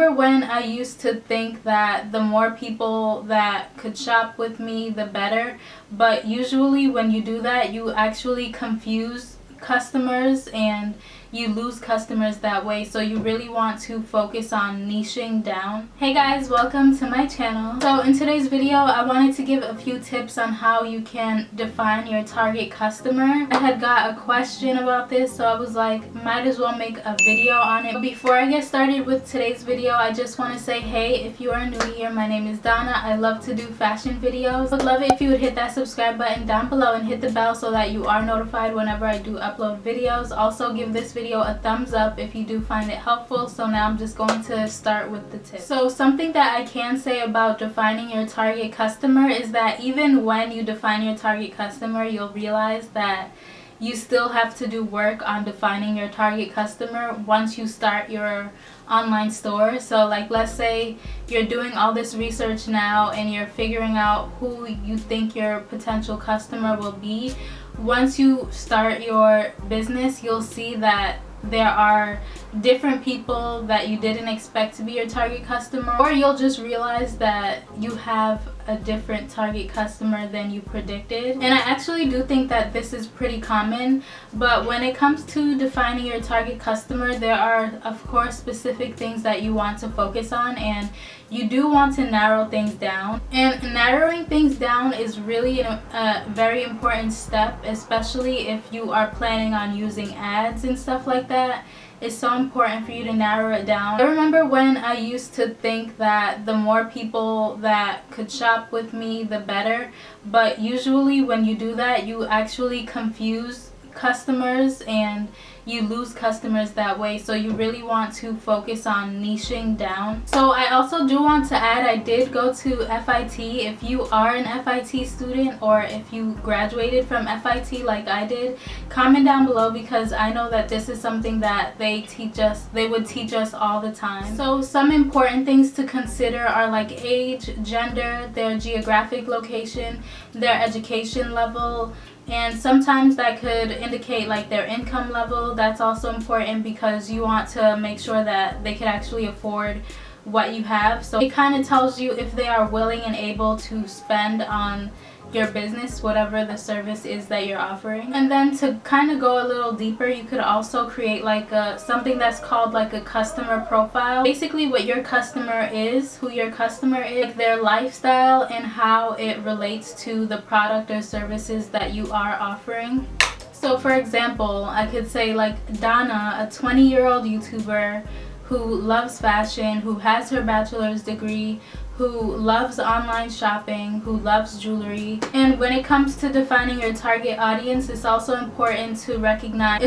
remember when I used to think that the more people that could shop with me, the better. But usually when you do that, you actually confuse customers and you lose customers that way. So you really want to focus on niching down. Hey guys, welcome to my channel. So in today's video, I wanted to give a few tips on how you can define your target customer. I had got a question about this, so I was like, might as well make a video on it. But before I get started with today's video, I just want to say, hey, if you are new here, my name is Donna. I love to do fashion videos. I would love it if you would hit that subscribe button down below and hit the bell so that you are notified whenever I do upload videos. Also, give this video a thumbs up if you do find it helpful. So now I'm just going to start with the tips. So something that I can say about defining your target customer is that even when you define your target customer, you'll realize that you still have to do work on defining your target customer once you start your online store. So like, let's say you're doing all this research now and you're figuring out who you think your potential customer will be. Once you start your business, you'll see that there are different people that you didn't expect to be your target customer, or you'll just realize that you have a different target customer than you predicted. And I actually do think that this is pretty common, but when it comes to defining your target customer, there are of course specific things that you want to focus on, and you do want to narrow things down. And narrowing things down is really a very important step, especially if you are planning on using ads and stuff like that. It's so important for you to narrow it down. I remember when I used to think that the more people that could shop with me, the better. But usually when you do that, you actually confuse customers and you lose customers that way. So you really want to focus on niching down. So I also do want to add, I did go to FIT. If you are an FIT student or if you graduated from FIT like I did, comment down below, because I know that this is something that they would teach us all the time. So some important things to consider are like age, gender, their geographic location, their education level, and sometimes that could indicate like their income level. That's also important because you want to make sure that they could actually afford what you have. So it kind of tells you if they are willing and able to spend on your business, whatever the service is that you're offering. And then to kind of go a little deeper, you could also create like something that's called like a customer profile. Basically what your customer is, who your customer is, like their lifestyle and how it relates to the product or services that you are offering. So for example, I could say like Donna, a 20-year-old YouTuber who loves fashion, who has her bachelor's degree, who loves online shopping, who loves jewelry. And when it comes to defining your target audience, it's also important to recognize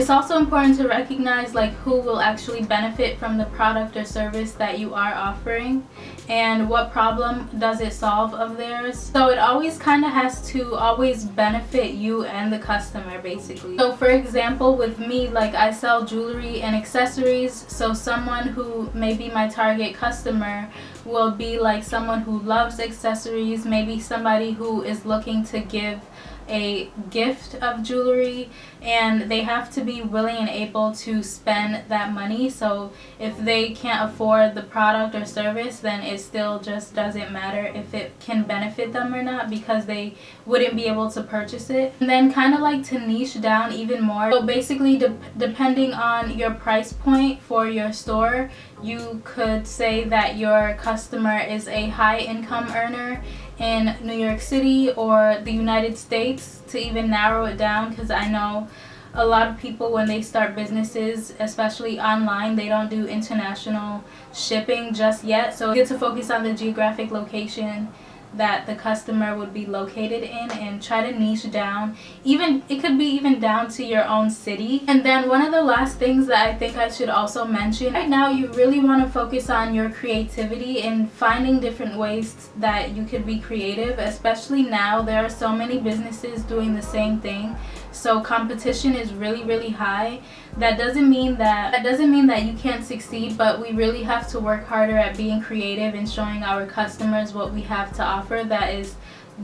like who will actually benefit from the product or service that you are offering, and what problem does it solve of theirs. So it always kind of has to always benefit you and the customer, basically. So for example, with me, like I sell jewelry and accessories, so someone who may be my target customer will be like someone who loves accessories, maybe somebody who is looking to give a gift of jewelry, and they have to be willing and able to spend that money. So if they can't afford the product or service, then it still just doesn't matter if it can benefit them or not, because they wouldn't be able to purchase it. And then kind of like to niche down even more. So basically depending on your price point for your store, you could say that your customer is a high income earner in New York City or the United States, to even narrow it down, because I know a lot of people, when they start businesses, especially online, they don't do international shipping just yet. So you get to focus on the geographic location that the customer would be located in and try to niche down. Even it could be even down to your own city. And then one of the last things that I think I should also mention, right now you really want to focus on your creativity and finding different ways that you could be creative. Especially now, there are so many businesses doing the same thing, so competition is really high. That doesn't mean that you can't succeed, but we really have to work harder at being creative and showing our customers what we have to offer that is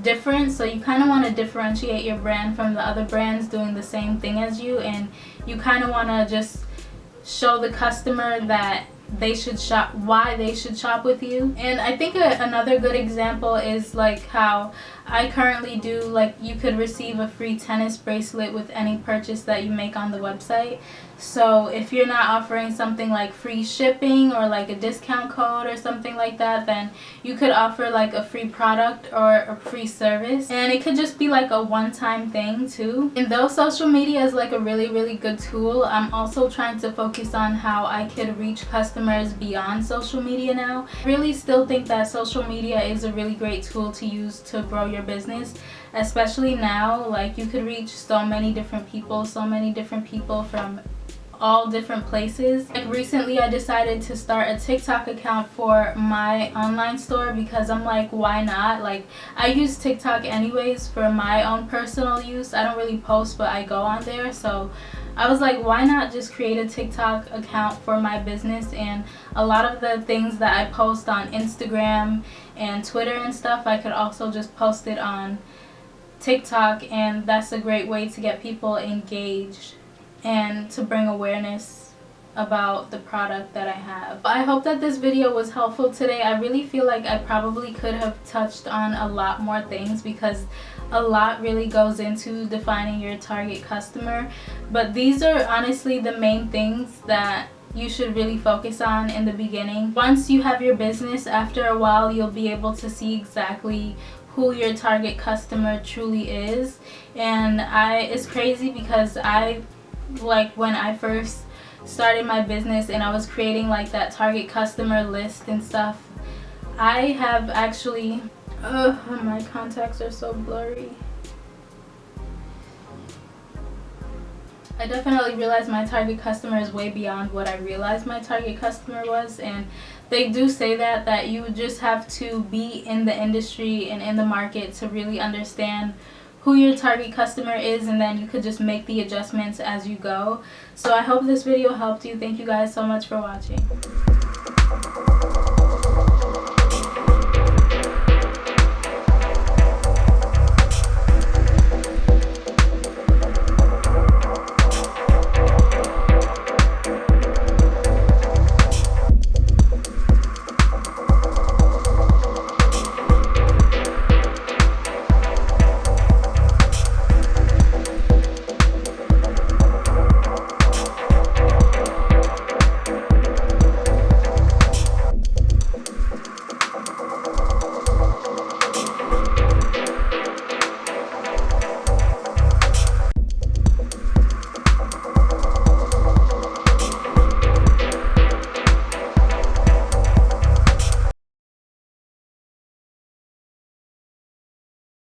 different. So you kind of want to differentiate your brand from the other brands doing the same thing as you, and you kind of want to just show the customer that they should shop, why they should shop with you. And I think another good example is like how I currently do, like, you could receive a free tennis bracelet with any purchase that you make on the website. So if you're not offering something like free shipping or like a discount code or something like that, then you could offer like a free product or a free service, and it could just be like a one-time thing too. And though social media is like a really good tool, I'm also trying to focus on how I could reach customers beyond social media now. I really still think that social media is a really great tool to use to grow your business, especially now. Like, you could reach so many different people from all different places. Like, recently I decided to start a TikTok account for my online store because I'm like, why not? Like, I use TikTok anyways for my own personal use. I don't really post, but I go on there. So I was like, why not just create a TikTok account for my business? And a lot of the things that I post on Instagram and Twitter and stuff, I could also just post it on TikTok, and that's a great way to get people engaged and to bring awareness about the product that I have. I hope that this video was helpful today. I really feel like I probably could have touched on a lot more things because a lot really goes into defining your target customer, but these are honestly the main things that you should really focus on in the beginning. Once you have your business, after a while you'll be able to see exactly who your target customer truly is. And it's crazy because like, when I first started my business and I was creating like that target customer list and stuff, I have actually my contacts are so blurry. I definitely realized my target customer is way beyond what I realized my target customer was. And they do say that you just have to be in the industry and in the market to really understand who your target customer is, and then you could just make the adjustments as you go. So I hope this video helped you. Thank you guys so much for watching.